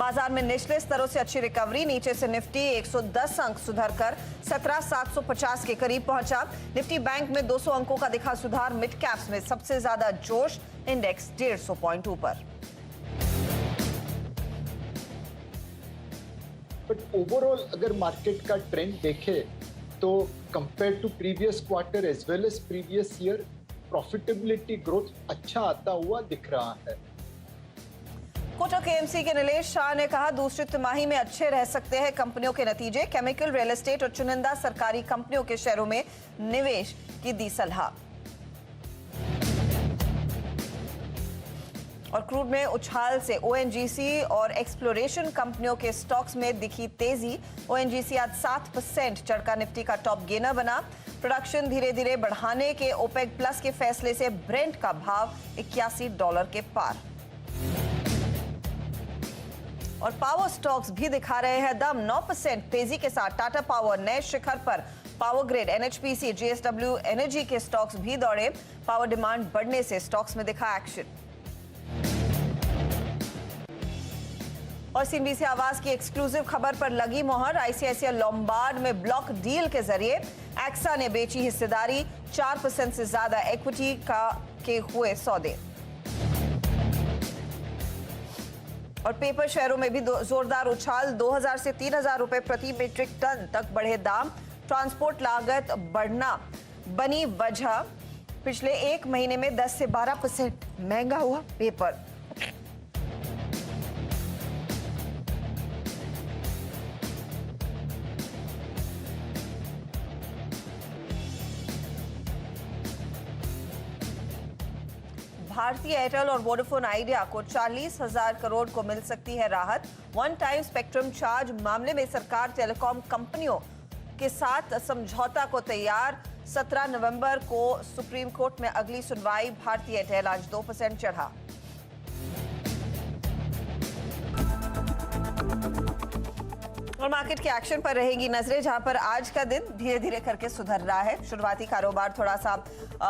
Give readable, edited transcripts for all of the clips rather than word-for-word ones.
बाजार में निचले स्तरों से अच्छी रिकवरी, नीचे से निफ्टी 110 अंक सुधरकर 17,750 के करीब पहुंचा। निफ्टी बैंक में 200 अंकों का दिखा सुधार। मिड कैप्स में सबसे ज्यादा जोश, इंडेक्स 150 पॉइंट ऊपर। बट ओवरऑल अगर मार्केट का ट्रेंड देखे तो compare to previous quarter as well as previous year profitability growth अच्छा आता हुआ दिख रहा है। कोटक केएमसी के नीलेश शाह ने कहा दूसरी तिमाही में अच्छे रह सकते हैं कंपनियों के नतीजे। केमिकल, रियल एस्टेट और चुनिंदा सरकारी कंपनियों के शेयरों में निवेश की दी सलाह। और क्रूड में उछाल से ओएनजीसी और एक्सप्लोरेशन कंपनियों के स्टॉक्स में दिखी तेजी। ओएनजीसी आज 7% चढ़कर निफ्टी का टॉप गेनर बना। प्रोडक्शन धीरे धीरे बढ़ाने के ओपेक प्लस के फैसले से ब्रेंट का भाव $81 के पार। और पावर स्टॉक्स भी दिखा रहे हैं दम। 9% तेजी के साथ टाटा पावर नए शिखर पर। Power grid, NHPC, JSW energy के स्टॉक्स भी दौड़े। पावर डिमांड बढ़ने से स्टॉक्स में दिखा एक्शन। और सीएनबीसी आवाज की एक्सक्लूसिव खबर पर लगी मोहर। आईसीआईसीआई लोम्बार्ड में ब्लॉक डील के जरिए एक्सा ने बेची हिस्सेदारी। 4% से ज्यादा इक्विटी के हुए सौदे। और पेपर शेयरों में भी जोरदार उछाल। 2000 से 3000 रुपए प्रति मीट्रिक टन तक बढ़े दाम। ट्रांसपोर्ट लागत बढ़ना बनी वजह। पिछले एक महीने में 10 से 12% महंगा हुआ पेपर। भारतीय एयरटेल और वोडाफोन आइडिया को 40,000 करोड़ को मिल सकती है राहत। वन टाइम स्पेक्ट्रम चार्ज मामले में सरकार टेलीकॉम कंपनियों के साथ समझौता को तैयार। 17 नवंबर को सुप्रीम कोर्ट में अगली सुनवाई। भारतीय एयरटेल आज 2% चढ़ा। और मार्केट के एक्शन पर रहेगी नजरें, जहां पर आज का दिन धीरे धीरे करके सुधर रहा है। शुरुआती कारोबार थोड़ा सा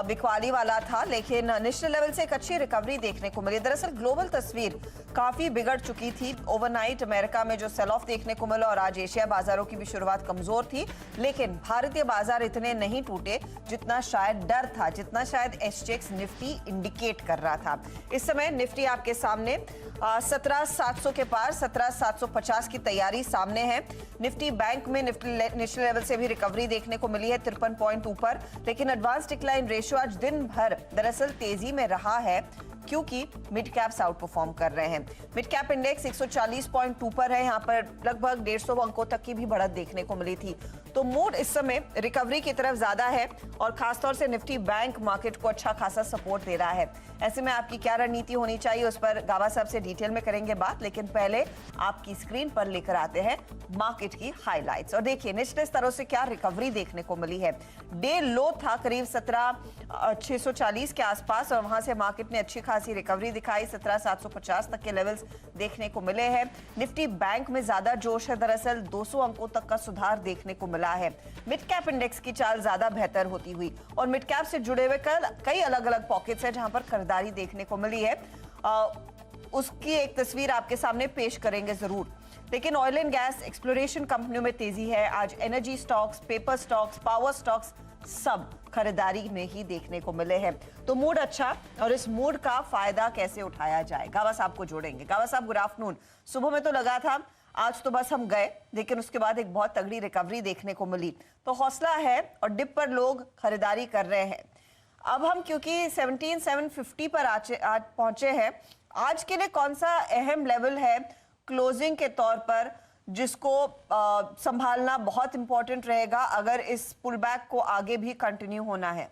बिकवाली वाला था, लेकिन निचले लेवल से एक अच्छी रिकवरी देखने को मिली। दरअसल ग्लोबल तस्वीर काफी बिगड़ चुकी थी। ओवरनाइट अमेरिका में जो सेल ऑफ देखने को मिला और आज एशिया बाजारों की भी शुरुआत कमजोर थी, लेकिन भारतीय बाजार इतने नहीं टूटे जितना शायद डर था, जितना शायद एसजीएक्स निफ्टी इंडिकेट कर रहा था। इस समय निफ्टी आपके सामने 17,700 के पार 17,750 की तैयारी सामने है। निफ्टी बैंक में निचले लेवल से भी रिकवरी देखने को मिली है 53 पॉइंट ऊपर, लेकिन एडवांस डिक्लाइन रेशियो आज दिन भर दरअसल तेजी में रहा है क्योंकि मिड कैप्स आउट परफॉर्म कर रहे हैं। मिड कैप इंडेक्स 140 पॉइंट ऊपर है। यहाँ पर लगभग 150 अंकों तक की भी बढ़त देखने को मिली थी। तो मूड इस समय रिकवरी की तरफ ज्यादा है और खासतौर से निफ्टी बैंक मार्केट को अच्छा खासा सपोर्ट दे रहा है। ऐसे में आपकी क्या रणनीति होनी चाहिए, उस पर गावा साहब से डिटेल में करेंगे बात, लेकिन पहले आपकी स्क्रीन पर लेकर आते हैं मार्केट की हाइलाइट्स। और देखिए निचले स्तरों से क्या रिकवरी देखने को मिली है। डे लो था करीब 17,640 के आसपास और वहां से मार्केट ने अच्छी खासी रिकवरी दिखाई। 17,750 तक के लेवल्स देखने को मिले हैं। निफ्टी बैंक में ज्यादा जोश है, दरअसल 200 अंकों तक का सुधार देखने को मिला है। मिड कैप इंडेक्स की चाल ज्यादा बेहतर होती हुई और मिड कैप से जुड़े हुए कई अलग अलग पॉकेट्स हैं जहां पर खरीदारी देखने को मिली है। उसकी एक तस्वीर आपके सामने पेश करेंगे जरूर। लेकिन ऑयल एंड गैस, एक्सप्लोरेशन कंपनियों में तेजी है। आज energy stocks, paper stocks, power stocks सब खरीदारी में ही देखने को मिले हैं। तो मूड अच्छा, और इस मूड का फायदा कैसे उठाया जाए, गावा साहब को जोड़ेंगे। गावा साहब गुड आफ्टरनून। सुबह में तो लगा था आज तो बस हम गए, लेकिन उसके बाद एक बहुत तगड़ी रिकवरी देखने को मिली, तो हौसला है और डिप पर लोग खरीदारी कर रहे हैं। अब हम क्योंकि 17,750 पर आज पहुंचे हैं, आज के लिए कौन सा अहम लेवल है क्लोजिंग के तौर पर जिसको संभालना बहुत इंपॉर्टेंट रहेगा अगर इस पुलबैक को आगे भी कंटिन्यू होना है?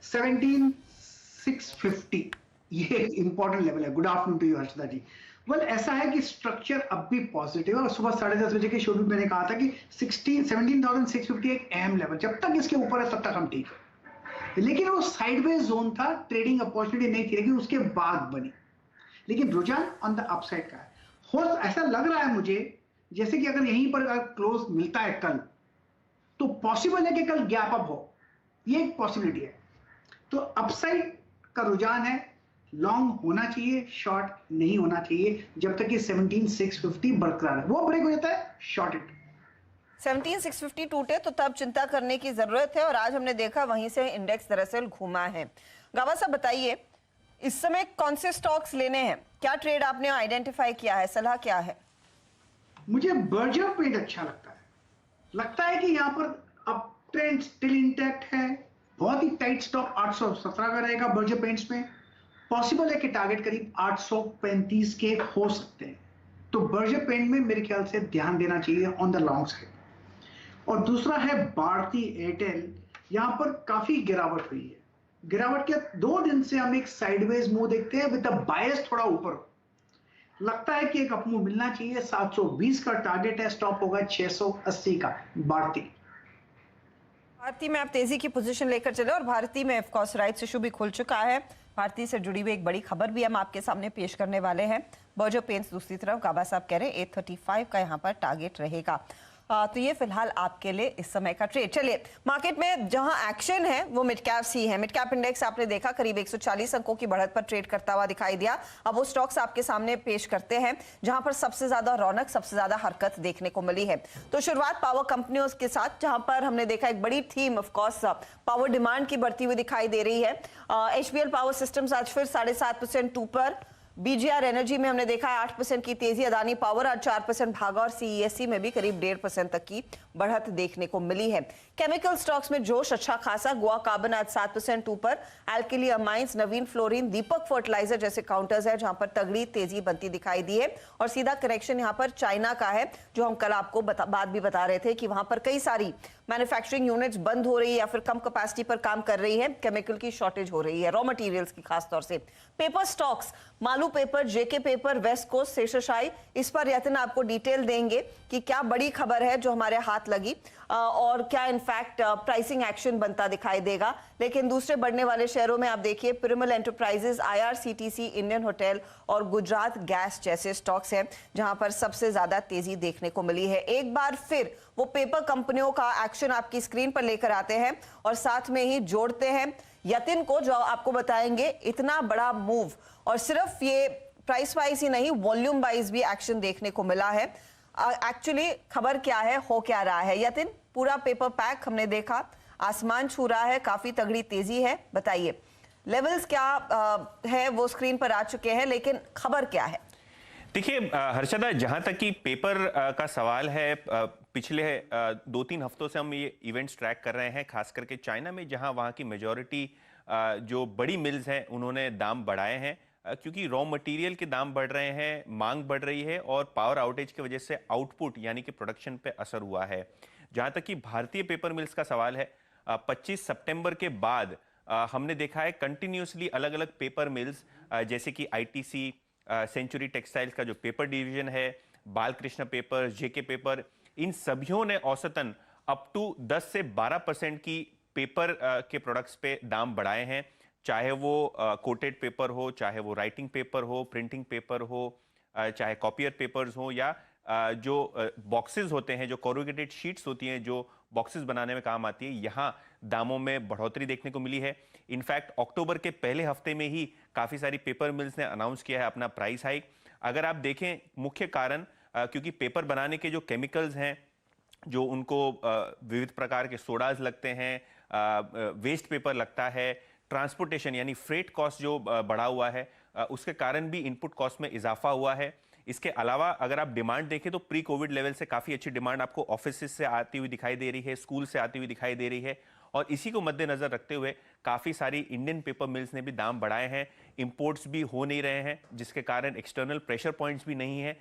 17,650 ये एक इंपॉर्टेंट लेवल है। Good afternoon to you Harshada ji. Well ऐसा है कि स्ट्रक्चर अब भी पॉजिटिव है और सुबह 10:30 बजे के शेड्यूल मैंने कहा था कि 17,650 एक अहम लेवल, जब तक इसके ऊपर है तब तक हम ठीक है। लेकिन वो साइडवेज जोन था, ट्रेडिंग अपॉर्चुनिटी नहीं थी, लेकिन उसके बाद बनी। लेकिन रुझान ऑन द अपसाइड का है। ऐसा लग रहा है मुझे जैसे कि अगर यहीं पर क्लोज मिलता है कल, तो पॉसिबल है कि कल गैप अप हो, ये एक पॉसिबिलिटी है। तो अपसाइड का रुझान है लॉन्ग होना चाहिए, शॉर्ट नहीं होना चाहिए जब तक कि 17,650 बरकरार है। वो ब्रेक हो जाता है, शॉर्ट इट। 17,650 टूटे तो तब चिंता करने की जरूरत है, और आज हमने देखा वहीं से इंडेक्स दरअसल घूमा है। गावा साहब बताइए, इस समय कौन से स्टॉक्स लेने हैं, क्या ट्रेड आपने आइडेंटिफाई किया है, सलाह क्या है? मुझे बर्जर पेंट अच्छा लगता है कि यहाँ पर अब ट्रेंड स्टिल इंटैक्ट है। बहुत ही टाइट स्टॉप 817 का रहेगा बर्जर पेंट्स में। पॉसिबल है कि टारगेट करीब 835 के हो सकते हैं, तो बर्जर पेंट में मेरे ख्याल से ध्यान देना चाहिए ऑन द लॉन्ग साइड। और दूसरा है भारती एयरटेल, यहां पर काफी गिरावट हुई है। गिरावट के 2 दिन से हम एक साइडवेज मूव देखते हैं विद द बायस थोड़ा ऊपर। लगता है कि एक अपमूव मिलना चाहिए। 720 का टारगेट है, स्टॉप होगा 680 का भारती में आप तेजी की पोजीशन लेकर चले, और भारती में ऑफ कोर्स राइट्स इशू भी खुल चुका है। भारती से जुड़ी हुई एक बड़ी खबर भी हम आपके सामने पेश करने वाले हैं। बर्जर पेंट्स दूसरी तरफ गाबा साहब कह रहे हैं 835 का यहाँ पर टारगेट रहेगा। तो ये फिलहाल आपके लिए इस समय का ट्रेड। चलिए, मार्केट में जहां एक्शन है वो मिड कैप सी है। मिड कैप इंडेक्स आपने देखा करीब 140 अंकों की बढ़त पर ट्रेड करता हुआ दिखाई दिया। अब वो स्टॉक्स आपके सामने पेश करते हैं जहां पर सबसे ज्यादा रौनक, सबसे ज्यादा हरकत देखने को मिली है। तो शुरुआत पावर कंपनियों के साथ, जहां पर हमने देखा एक बड़ी theme of course power demand की बढ़ती हुई दिखाई दे रही है। HPL पावर सिस्टम्स आज फिर 7.5% ऊपर। BGR एनर्जी में हमने देखा है 8% की तेजी। अदानी पावर आज 4% भागा, और CESC में भी करीब 1.5% तक की बढ़त देखने को मिली है। केमिकल स्टॉक्स में जोश अच्छा खासा। गोवा कार्बन आज 7% ऊपर। एल्किली अमाइंस, नवीन फ्लोरीन, दीपक फर्टिलाइजर जैसे काउंटर्स है जहां पर तगड़ी तेजी बनती दिखाई दी है। और सीधा कनेक्शन यहां पर चाइना का है, जो हम कल आपको बात भी बता रहे थे कि वहां पर कई सारी मैन्युफैक्चरिंग यूनिट्स बंद हो रही है या फिर कम कैपेसिटी पर काम कर रही है। केमिकल की शॉर्टेज हो रही है, रॉ मटेरियल्स की खासतौर से। Paper stocks, Malu paper, JK paper, west coast, Seshasayee, इस पर यतन आपको डिटेल देंगे कि क्या बड़ी खबर है जो हमारे हाथ लगी, और क्या इनफैक्ट प्राइसिंग एक्शन बनता दिखाई देगा। लेकिन दूसरे बढ़ने वाले शहरों में आप देखिए Piramal enterprises, IRCTC, Indian hotel और गुजरात गैस जैसे स्टॉक्स हैं जहां पर सबसे ज्यादा तेजी देखने को मिली है। एक बार फिर वो पेपर कंपनियों का एक्शन आपकी स्क्रीन पर लेकर आते हैं और साथ में ही जोड़ते हैं यतिन को, जो आपको बताएंगे इतना बड़ा मूव, और सिर्फ ये प्राइस वाइज ही नहीं, वॉल्यूम वाइज भी एक्शन देखने को मिला है। एक्चुअली खबर क्या है, हो क्या रहा है यतिन? पूरा पेपर पैक हमने देखा, आसमान छू रहा है, काफी तगड़ी तेजी है। बताइए लेवल्स क्या है, वो स्क्रीन पर आ चुके हैं, लेकिन खबर क्या है? देखिए हर्षदा, जहां तक कि पेपर का सवाल है, पिछले 2-3 हफ्तों से हम ये इवेंट्स ट्रैक कर रहे हैं, खास करके चाइना में, जहां वहां की मेजॉरिटी जो बड़ी मिल्स हैं उन्होंने दाम बढ़ाए हैं, क्योंकि रॉ मटेरियल के दाम बढ़ रहे हैं, मांग बढ़ रही है, और पावर आउटेज की वजह से आउटपुट यानी कि प्रोडक्शन पे असर हुआ है। जहां तक कि भारतीय पेपर मिल्स का सवाल है, 25 सितंबर के बाद हमने देखा है कंटिन्यूसली अलग अलग पेपर मिल्स, जैसे कि ITC, सेंचुरी टेक्सटाइल्स का जो पेपर डिवीजन है, बालकृष्ण पेपर, JK पेपर, इन सभियों ने औसतन अप टू 10 से 12% की पेपर के प्रोडक्ट्स पे दाम बढ़ाए हैं। चाहे वो कोटेड पेपर हो, चाहे वो राइटिंग पेपर हो, प्रिंटिंग पेपर हो, चाहे कॉपियर पेपर्स हो, या जो बॉक्सेस होते हैं, जो कोरुगेटेड शीट्स होती हैं जो बॉक्सेस बनाने में काम आती है, यहाँ दामों में बढ़ोतरी देखने को मिली है। इनफैक्ट अक्टूबर के पहले हफ्ते में ही काफ़ी सारी पेपर मिल्स ने अनाउंस किया है अपना प्राइस हाइक। अगर आप देखें, मुख्य कारण क्योंकि पेपर बनाने के जो केमिकल्स हैं, जो उनको विविध प्रकार के सोडाज लगते हैं, वेस्ट पेपर लगता है, ट्रांसपोर्टेशन यानी फ्रेट कॉस्ट जो बढ़ा हुआ है, उसके कारण भी इनपुट कॉस्ट में इजाफा हुआ है। इसके अलावा अगर आप डिमांड देखें तो प्री कोविड लेवल से काफ़ी अच्छी डिमांड आपको ऑफिस से आती हुई दिखाई दे रही है, स्कूल से आती हुई दिखाई दे रही है, और इसी को मद्देनजर रखते हुए काफ़ी सारी इंडियन पेपर मिल्स ने भी दाम बढ़ाए हैं। इंपोर्ट्स भी हो नहीं रहे हैं, जिसके कारण एक्सटर्नल प्रेशर पॉइंट्स भी नहीं है,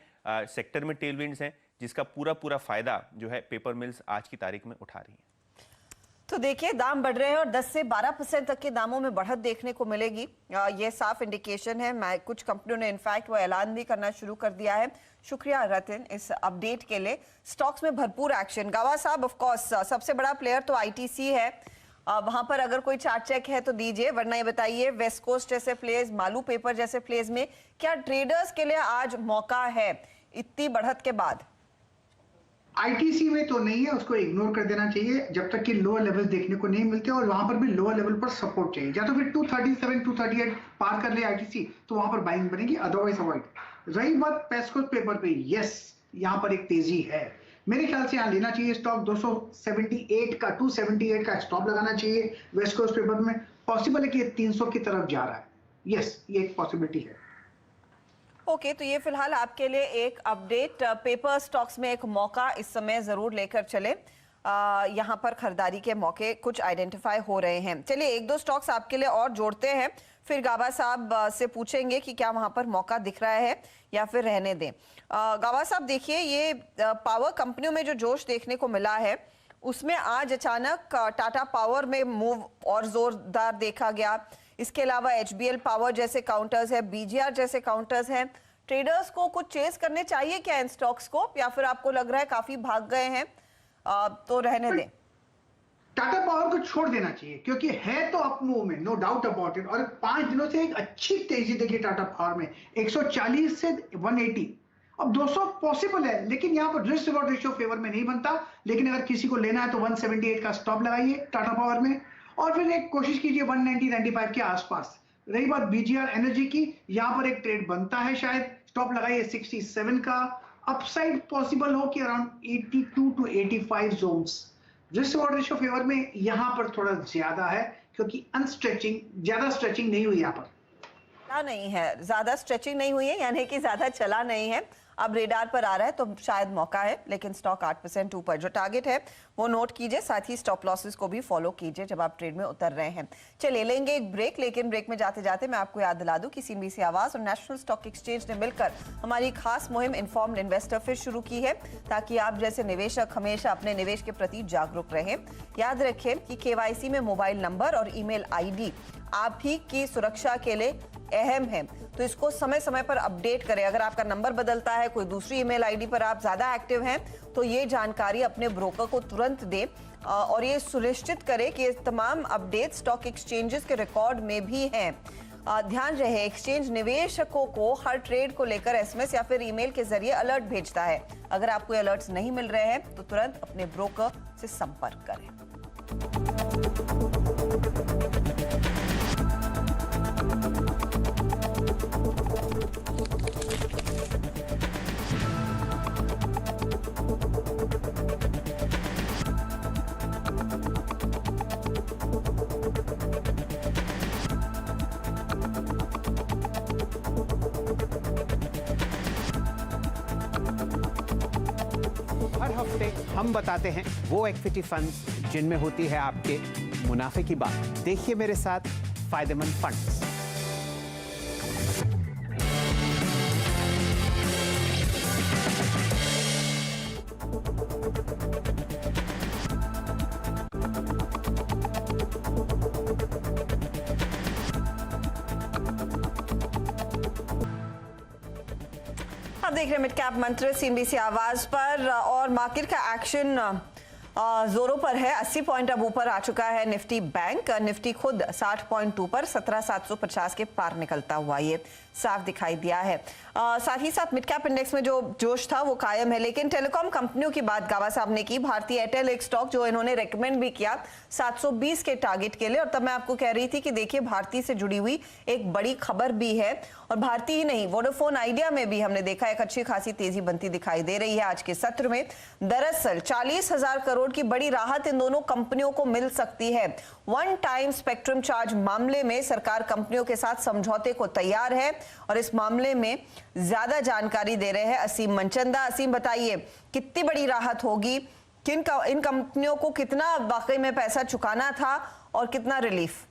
सेक्टर में टेलविंड्स हैं, जिसका पूरा फायदा जो है पेपर मिल्स आज की तारीख में उठा रही हैं। तो देखिए दाम बढ़ रहे हैं और 10 से 12% तक के दामों में बढ़त देखने को मिलेगी। ये साफ इंडिकेशन है। कुछ कंपनियों ने इनफैक्ट वो ऐलान भी करना शुरू कर दिया है। शुक्रिया रतन इस अपडेट के लिए। स्टॉक्स में भरपूर एक्शन। गावा साहब, ऑफ कोर्स सबसे बड़ा प्लेयर तो ITC है, वहां पर अगर कोई चार्ट चेक है तो दीजिए, वरना ये बताइए वेस्ट कोस्ट जैसे प्लेस, मालू पेपर जैसे प्लेस में क्या ट्रेडर्स के लिए आज मौका है इतनी बढ़त के बाद? आईटीसी में तो नहीं है, उसको इग्नोर कर देना चाहिए जब तक कि लोअर लेवल देखने को नहीं मिलते, और वहां पर भी लोअर लेवल पर सपोर्ट चाहिए। या तो फिर 237 238 पार कर ले आईटीसी तो वहां पर बाइंग बनेगी, अदरवाइज अवॉइड। रही बात वेस्ट कोस्ट पेपर पे, यस यहां पर एक तेजी है, मेरे ख्याल से यहां लेना चाहिए स्टॉक। 278 का स्टॉप लगाना चाहिए वेस्ट कोस्ट पेपर में। पॉसिबल है कि ये 300 की तरफ जा रहा है, यस ये एक पॉसिबिलिटी है। ओके, तो ये फिलहाल आपके लिए एक अपडेट। पेपर स्टॉक्स में एक मौका इस समय जरूर लेकर चले। यहाँ पर खरीदारी के मौके कुछ आइडेंटिफाई हो रहे हैं। चलिए एक दो स्टॉक्स आपके लिए और जोड़ते हैं, फिर गाबा साहब से पूछेंगे कि क्या वहां पर मौका दिख रहा है या फिर रहने दें। गाबा साहब देखिए, ये पावर कंपनियों में जो जोश देखने को मिला है उसमें आज अचानक टाटा पावर में मूव और जोरदार देखा गया। इसके अलावा एचबीएल पावर जैसे काउंटर्स है, बीजीआर जैसे काउंटर्स हैं। ट्रेडर्स को कुछ चेस करने चाहिए क्या इन स्टॉक्स को, या फिर आपको लग रहा है काफी भाग गए हैं तो रहने दें? टाटा पावर को छोड़ देना चाहिए क्योंकि है तो अप मूव में, नो डाउट अबाउट इट, और 5 दिनों से एक अच्छी तेजी देखी टाटा पावर में, 140 से 180। अब 200 पॉसिबल है, लेकिन यहां पर रिस्क रिवॉर्ड रेशियो फेवर में नहीं बनता। लेकिन अगर किसी को लेना है तो 178 का स्टॉप लगाइए टाटा पावर में, और फिर एक कोशिश कीजिए 190-95 के आसपास। रही बात बीजीआर एनर्जी की, यहां पर एक ट्रेड बनता है, शायद स्टॉप लगाइए 67 का। अपसाइड पॉसिबल हो कि around 82 to 85 zones. Risk reward ratio favour में यहां पर थोड़ा ज्यादा है क्योंकि ज्यादा स्ट्रेचिंग नहीं हुई, यहां पर नहीं है, ज्यादा स्ट्रेचिंग नहीं हुई है, यानी कि ज्यादा चला नहीं है। अब रेडार पर आ रहा है तो शायद मौका है, लेकिन स्टॉक 8% ऊपर। जो टारगेट है वो नोट कीजिए, साथ ही स्टॉप लॉसेस को भी फॉलो कीजिए जब आप ट्रेड में उतर रहे हैं। चलिए लेंगे एक ब्रेक, लेकिन ब्रेक में जाते जाते मैं आपको याद दिला दूं कि सीएनबीसी आवाज और नेशनल स्टॉक एक्सचेंज ने मिलकर हमारी खास मुहिम इन्फॉर्म्ड इन्वेस्टर फिर शुरू की है, ताकि आप जैसे निवेशक हमेशा अपने निवेश के प्रति जागरूक रहें। याद रखें कि केवाईसी में मोबाइल नंबर और ईमेल आईडी आप ही की सुरक्षा के लिए अहम है, तो इसको समय समय पर अपडेट करें। अगर आपका नंबर बदलता है, कोई दूसरी ईमेल आईडी पर आप ज्यादा एक्टिव हैं, तो ये जानकारी अपने ब्रोकर को तुरंत दें और ये सुनिश्चित करें कि ये तमाम अपडेट स्टॉक एक्सचेंजेस के रिकॉर्ड में भी हैं। ध्यान रहे, एक्सचेंज निवेशकों को हर ट्रेड को लेकर एसएमएस या फिर ईमेल के जरिए अलर्ट भेजता है। अगर आपको अलर्ट्स नहीं मिल रहे हैं तो तुरंत अपने ब्रोकर से संपर्क करें। हर हफ्ते हम बताते हैं वो इक्विटी फंड्स जिनमें होती है आपके मुनाफे की बात। देखिए मेरे साथ फायदेमंद फंड्स। आप देख रहे हैं मिड कैप मंत्र सीएनबीसी आवाज पर, और मार्केट का एक्शन जोरों पर है। 80 पॉइंट अब ऊपर आ चुका है निफ्टी बैंक। निफ्टी खुद 60.2 पर 17,750 के पार निकलता हुआ ये साफ दिखाई दिया है। साथ ही साथ मिड कैप इंडेक्स में जो जोश था वो कायम है। लेकिन टेलीकॉम कंपनियों की बात गावा साहब ने की। भारतीय एयरटेल एक स्टॉक जो इन्होंने रेकमेंड भी किया 720 के टारगेट के लिए, और तब मैं आपको कह रही थी कि देखिए भारती से जुड़ी हुई एक बड़ी खबर भी है, और भारती ही नहीं, वोडाफोन आइडिया में भी हमने देखा एक अच्छी खासी तेजी बनती दिखाई दे रही है आज के सत्र में। दरअसल 40,000 करोड़ की बड़ी राहत इन दोनों कंपनियों को मिल सकती है। वन टाइम स्पेक्ट्रम चार्ज मामले में सरकार कंपनियों के साथ समझौते को तैयार है, और इस मामले में ज्यादा जानकारी दे रहे हैं असीम मनचंदा। असीम बताइए कितनी बड़ी राहत होगी, इन कंपनियों को कितना वाकई में पैसा चुकाना था और कितना रिलीफ?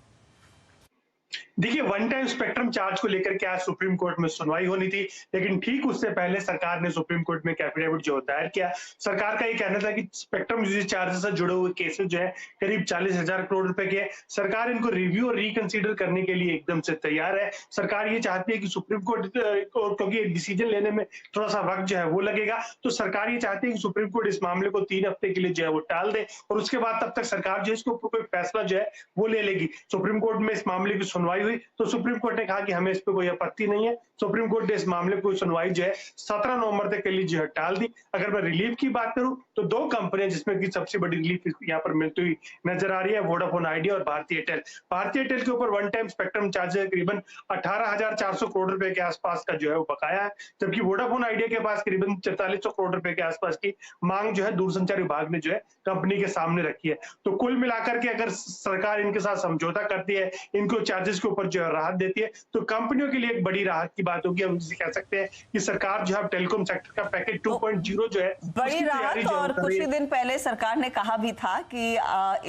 देखिए, वन टाइम स्पेक्ट्रम चार्ज को लेकर के आज सुप्रीम कोर्ट में सुनवाई होनी थी, लेकिन ठीक उससे पहले सरकार ने सुप्रीम कोर्ट में एक एफिडेविट जो दायर किया। सरकार का ये कहना था कि स्पेक्ट्रम यूजेज चार्जेस से जुड़े हुए केसेस जो है करीब 40,000 करोड़ रुपए के, सरकार इनको रिव्यू और रिकंसीडर करने के लिए एकदम से तैयार है। सरकार ये चाहती है कि सुप्रीम कोर्ट, क्योंकि डिसीजन लेने में थोड़ा सा वक्त जो है वो लगेगा, तो सरकार ये चाहती है कि सुप्रीम कोर्ट इस मामले को 3 हफ्ते के लिए जो है वो टाल दे, और उसके बाद तब तक सरकार जो है इसके ऊपर कोई फैसला जो है वो ले लेगी। सुप्रीम कोर्ट में इस मामले की सुनवाई हुई तो सुप्रीम कोर्ट ने कहा कि हमें इस पर कोई आपत्ति नहीं है। सुप्रीम कोर्ट ने इस मामले को सुनवाई जो है 17 नवंबर तक के लिए जो है टाल दी। अगर मैं रिलीफ की बात करूं तो 2 कंपनियां जिसमें की सबसे बड़ी रिलीफ यहाँ पर मिलती हुई नजर आ रही है, वोडाफोन आइडिया और भारती एयरटेल। भारती एयरटेल के ऊपर वन टाइम स्पेक्ट्रम चार्जेस करीबन 18,400 करोड़ रुपए के आसपास का जो है वो बकाया है, जबकि वोडाफोन आइडिया के पास करीबन 4400 करोड़ रुपए के आसपास की मांग जो है दूरसंचार विभाग ने जो है कंपनी के सामने रखी है। तो कुल मिलाकर के अगर सरकार इनके साथ समझौता करती है, इनको चार्जेस के ऊपर जो है राहत देती है, तो कंपनियों के लिए एक बड़ी राहत की बात होगी। हम इसे कह सकते हैं कि सरकार जो है टेलीकॉम सेक्टर का पैकेज 2.0 जो है बड़ी राहत। और कुछ ही दिन पहले सरकार ने कहा भी था कि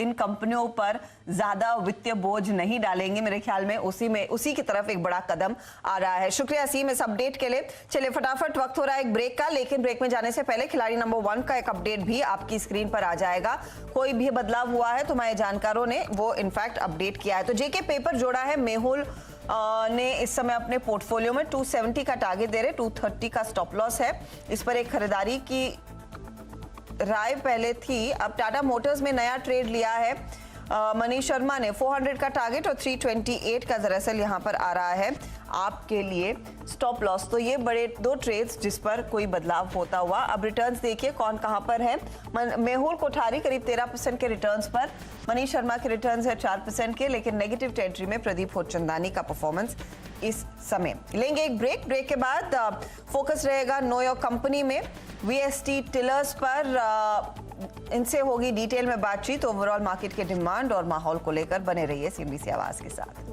इन कंपनियों पर ज्यादा वित्तीय बोझ नहीं डालेंगे। मेरे ख्याल में उसी की तरफ एक बड़ा कदम आ रहा है। शुक्रिया असीम इस अपडेट के लिए। चलिए फटाफट वक्त हो रहा है एक ब्रेक का, लेकिन ब्रेक में जाने से पहले खिलाड़ी नंबर 1 का एक अपडेट भी आपकी स्क्रीन पर आ जाएगा। कोई भी बदलाव हुआ है तो हमारे जानकारों ने वो इनफैक्ट अपडेट किया है। तो जेके पेपर जोड़ा है, मेहुल ने इस समय अपने पोर्टफोलियो में 270 का टारगेट दे रहे, 230 का स्टॉप लॉस है। इस पर एक खरीदारी की राय पहले थी। अब टाटा मोटर्स में नया ट्रेड लिया है मनीष शर्मा ने, 400 का टारगेट और 328 का दरअसल यहां पर आ रहा है आपके लिए स्टॉप लॉस। तो ये बड़े 2 ट्रेड्स जिस पर कोई बदलाव होता हुआ। अब रिटर्न्स देखिए कौन कहां पर है। मेहुल कोठारी करीब 13% के रिटर्न्स पर, मनीष शर्मा के रिटर्न्स है 4% के, लेकिन नेगेटिव टेरिटरी में प्रदीप होचंदानी का परफॉर्मेंस इस समय। लेंगे एक ब्रेक के बाद फोकस रहेगा नो योर कंपनी में, वीएसटी टिलर्स पर इनसे होगी डिटेल में बातचीत। ओवरऑल मार्केट के डिमांड और माहौल को लेकर बने रहिए सीएनबीसी आवाज के साथ।